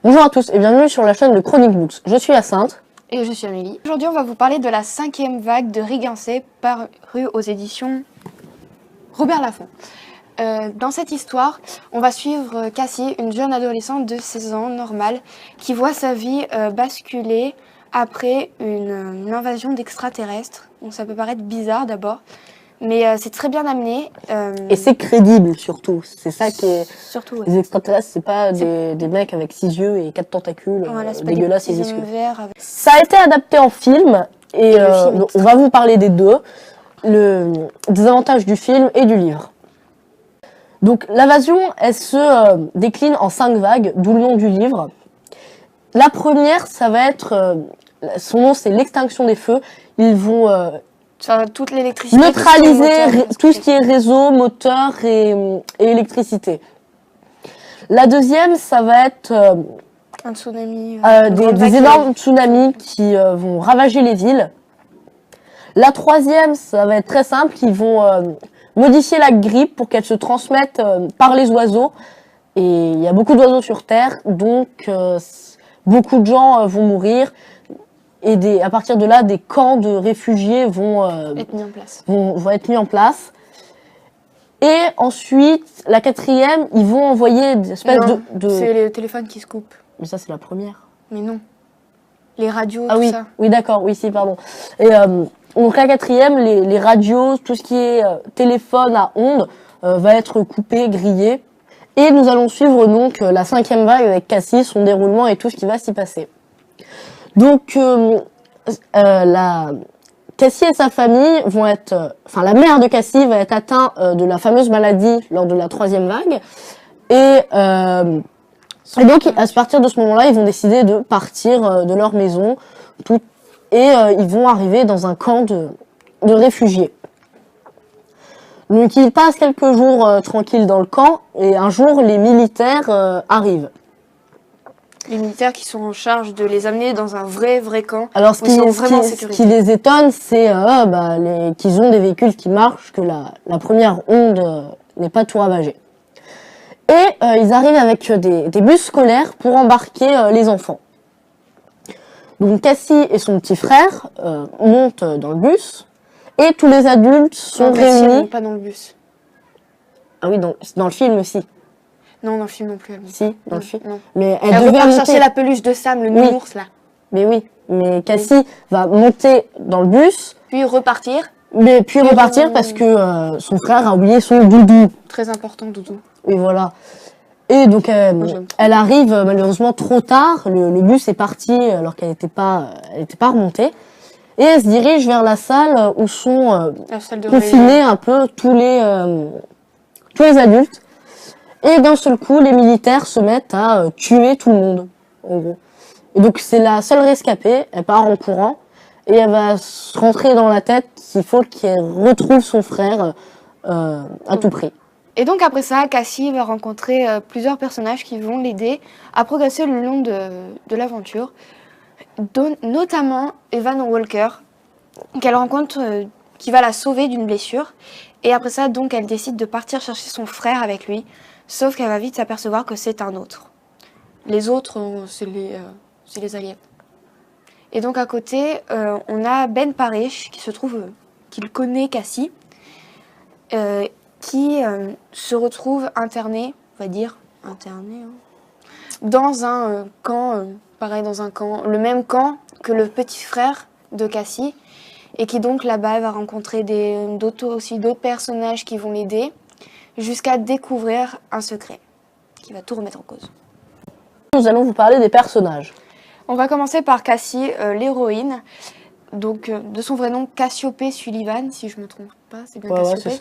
Bonjour à tous et bienvenue sur la chaîne de Chronique Books. Je suis Hyacinthe. Et je suis Amélie. Aujourd'hui, on va vous parler de la 5e vague de Rigancé, parue aux éditions Robert Laffont. Dans cette histoire, on va suivre Cassie, une jeune adolescente de 16 ans, normale, qui voit sa vie basculer après une invasion d'extraterrestres. Donc ça peut paraître bizarre d'abord, mais c'est très bien amené. Et c'est crédible surtout. C'est ça qui est... Surtout, ouais. Les extraterrestres, c'est pas des mecs avec 6 yeux et 4 tentacules Voilà, c'est dégueulasses pas et des visqueux. verts avec... Ça a été adapté en film et le film on va vous parler des deux. Des avantages du film et du livre. Donc l'invasion, elle se décline en 5 vagues, d'où le nom du livre. La première, ça va être... son nom, c'est l'extinction des feux. Ils vont toute l'électricité, neutraliser tout ce qui est réseau, moteur et électricité. La deuxième, ça va être un tsunami, des énormes tsunamis qui vont ravager les villes. La troisième, ça va être très simple, ils vont modifier la grippe pour qu'elle se transmette par les oiseaux. Et il y a beaucoup d'oiseaux sur Terre, donc beaucoup de gens vont mourir. Et à partir de là, des camps de réfugiés vont être mis en place. Vont être mis en place. Et ensuite, la quatrième, ils vont envoyer des espèces de... C'est les téléphones qui se coupent. Mais ça, c'est la première. Mais non. Les radios, ah tout oui, ça. Oui, d'accord, oui, si, pardon. Et donc la quatrième, les radios, tout ce qui est téléphone à ondes, va être coupé, grillé. Et nous allons suivre donc la 5e vague avec Cassie, son déroulement et tout ce qui va s'y passer. Donc, Cassie et sa famille vont être... la mère de Cassie va être atteinte de la fameuse maladie lors de la 3e vague. Et donc, à partir de ce moment-là, ils vont décider de partir de leur maison. Ils vont arriver dans un camp de réfugiés. Donc, ils passent quelques jours tranquilles dans le camp. Et un jour, les militaires arrivent. Les militaires qui sont en charge de les amener dans un vrai camp. Alors ce qui les étonne, c'est qu'ils ont des véhicules qui marchent, que la première onde n'est pas tout ravagée. Et ils arrivent avec des bus scolaires pour embarquer les enfants. Donc Cassie et son petit frère montent dans le bus et tous les adultes sont réunis. Pas dans le bus. Ah oui, dans le film aussi. Non, dans le film non plus. Si, dans le film. Non. Mais elle devait chercher la peluche de Sam, le nounours là. Mais oui, mais Cassie va monter dans le bus. Puis repartir. Parce que son frère a oublié son doudou. Très important, doudou. Et voilà. Et donc elle arrive malheureusement trop tard. Le bus est parti alors qu'elle n'était pas remontée. Et elle se dirige vers la salle où sont confinés un peu tous les adultes. Et d'un seul coup, les militaires se mettent à tuer tout le monde, en gros. Et donc, c'est la seule rescapée, elle part en courant, et elle va se rentrer dans la tête qu'il faut qu'elle retrouve son frère à tout prix. Et donc, après ça, Cassie va rencontrer plusieurs personnages qui vont l'aider à progresser le long de l'aventure, notamment Evan Walker, qu'elle rencontre, qui va la sauver d'une blessure. Et après ça, donc, elle décide de partir chercher son frère avec lui. Sauf qu'elle va vite s'apercevoir que c'est un autre. Les autres, c'est les aliens. Et donc à côté, on a Ben Parish qu'il connaît Cassie, qui se retrouve interné, dans un camp, le même camp que le petit frère de Cassie, et qui donc là-bas elle va rencontrer d'autres personnages qui vont l'aider, jusqu'à découvrir un secret qui va tout remettre en cause. Nous allons vous parler des personnages. On va commencer par Cassie, l'héroïne, donc de son vrai nom Cassiopée Sullivan, si je ne me trompe pas, c'est bien Cassiopée. Ouais,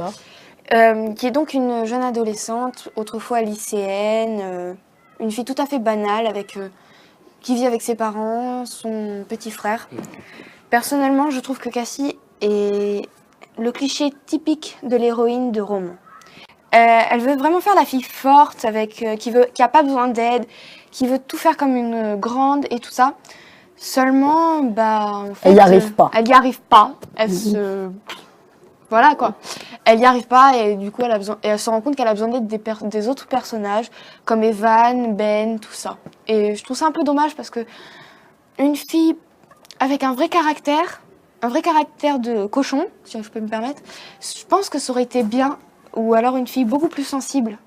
c'est ça. Qui est donc une jeune adolescente, autrefois lycéenne, une fille tout à fait banale, qui vit avec ses parents, son petit frère. Personnellement, je trouve que Cassie est le cliché typique de l'héroïne de roman. Elle veut vraiment faire la fille forte, qui a pas besoin d'aide, qui veut tout faire comme une grande et tout ça. Seulement, en fait, elle n'y arrive pas. Elle n'y arrive pas. Voilà quoi. elle n'y arrive pas et du coup elle se rend compte qu'elle a besoin d'aide des autres personnages comme Evan, Ben, tout ça. Et je trouve ça un peu dommage parce que une fille avec un vrai caractère de cochon, si je peux me permettre, je pense que ça aurait été bien, ou alors une fille beaucoup plus sensible.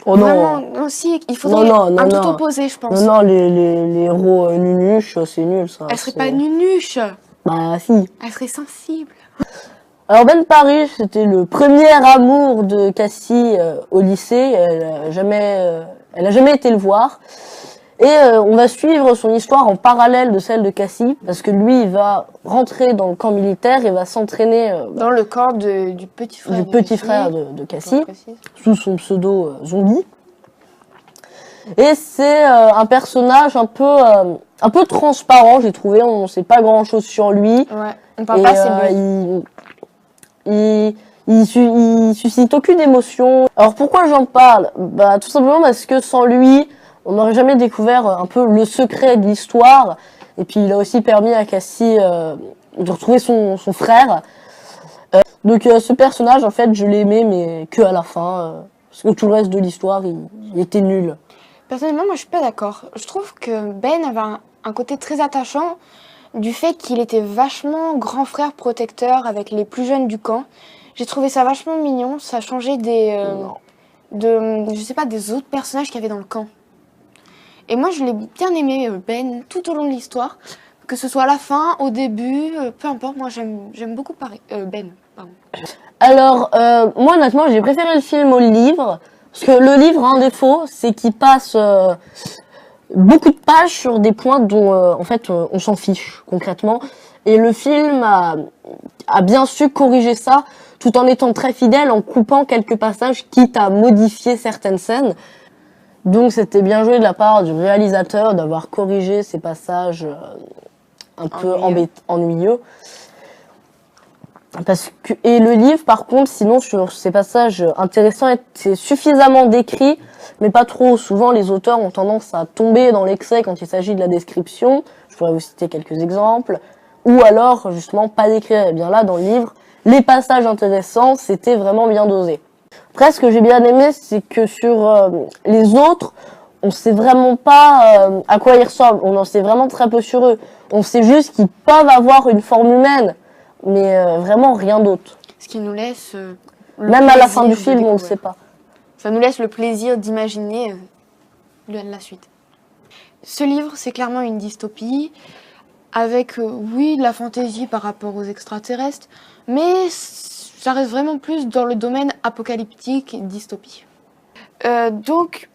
Oh Vraiment, non. aussi, il faudrait un tout opposé, je pense. Non, les héros nunuches, c'est nul ça. Elle serait pas nunuche. Bah si. Elle serait sensible. Alors Ben Paris, c'était le premier amour de Cassie au lycée. Elle a jamais été le voir. Et on va suivre son histoire en parallèle de celle de Cassie, parce que lui, il va rentrer dans le camp militaire et va s'entraîner dans le camp du petit frère de Cassie, sous son pseudo zombie. Et c'est un personnage un peu transparent, j'ai trouvé. On ne sait pas grand-chose sur lui. Ouais, on parle pas assez de lui. Il suscite aucune émotion. Alors pourquoi j'en parle? Bah tout simplement parce que sans lui, on n'aurait jamais découvert un peu le secret de l'histoire. Et puis il a aussi permis à Cassie de retrouver son frère. Donc ce personnage, en fait, je l'ai aimé, mais que à la fin. Parce que tout le reste de l'histoire, il était nul. Personnellement, moi je suis pas d'accord. Je trouve que Ben avait un côté très attachant du fait qu'il était vachement grand frère protecteur avec les plus jeunes du camp. J'ai trouvé ça vachement mignon. Ça changeait je sais pas, des autres personnages qu'il y avait dans le camp. Et moi, je l'ai bien aimé, Ben, tout au long de l'histoire. Que ce soit à la fin, au début, peu importe, moi j'aime beaucoup Ben. Pardon. Alors, moi honnêtement, j'ai préféré le film au livre. Parce que le livre a un défaut, c'est qu'il passe beaucoup de pages sur des points dont, en fait, on s'en fiche, concrètement. Et le film a bien su corriger ça, tout en étant très fidèle, en coupant quelques passages, quitte à modifier certaines scènes. Donc c'était bien joué de la part du réalisateur d'avoir corrigé ces passages un peu ennuyeux. Et le livre, par contre, sinon sur ces passages intéressants, c'est suffisamment décrit, mais pas trop. Souvent, les auteurs ont tendance à tomber dans l'excès quand il s'agit de la description. Je pourrais vous citer quelques exemples. Ou alors, justement, pas décrire. Et bien là, dans le livre, les passages intéressants, c'était vraiment bien dosé. Après, ce que j'ai bien aimé, c'est que sur les autres, on sait vraiment pas à quoi ils ressemblent. On en sait vraiment très peu sur eux. On sait juste qu'ils peuvent avoir une forme humaine, mais vraiment rien d'autre. Ce qui nous laisse même à la fin du film, on ne sait pas. Ça nous laisse le plaisir d'imaginer la suite. Ce livre, c'est clairement une dystopie, avec, oui, de la fantaisie par rapport aux extraterrestres, mais ça reste vraiment plus dans le domaine apocalyptique et dystopie. Donc,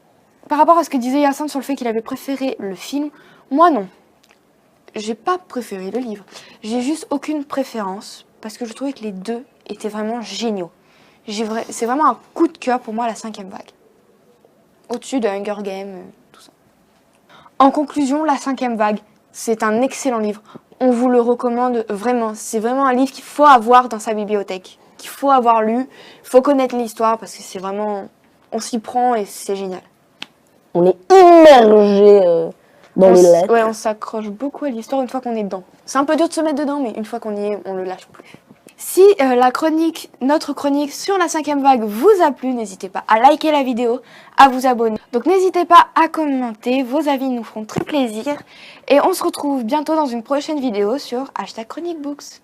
par rapport à ce que disait Yacine sur le fait qu'il avait préféré le film, moi non. J'ai pas préféré le livre. J'ai juste aucune préférence parce que je trouvais que les deux étaient vraiment géniaux. C'est vraiment un coup de cœur pour moi, la 5e vague. Au-dessus de Hunger Games, tout ça. En conclusion, la 5e vague, c'est un excellent livre. On vous le recommande vraiment. C'est vraiment un livre qu'il faut avoir dans sa bibliothèque, qu'il faut avoir lu. Il faut connaître l'histoire parce que c'est vraiment... On s'y prend et c'est génial. On est immergé dans les lettres. Ouais, on s'accroche beaucoup à l'histoire une fois qu'on est dedans. C'est un peu dur de se mettre dedans, mais une fois qu'on y est, on le lâche plus. Si notre chronique sur la 5e vague vous a plu, n'hésitez pas à liker la vidéo, à vous abonner. Donc n'hésitez pas à commenter, vos avis nous feront très plaisir. Et on se retrouve bientôt dans une prochaine vidéo sur #ChroniqueBooks.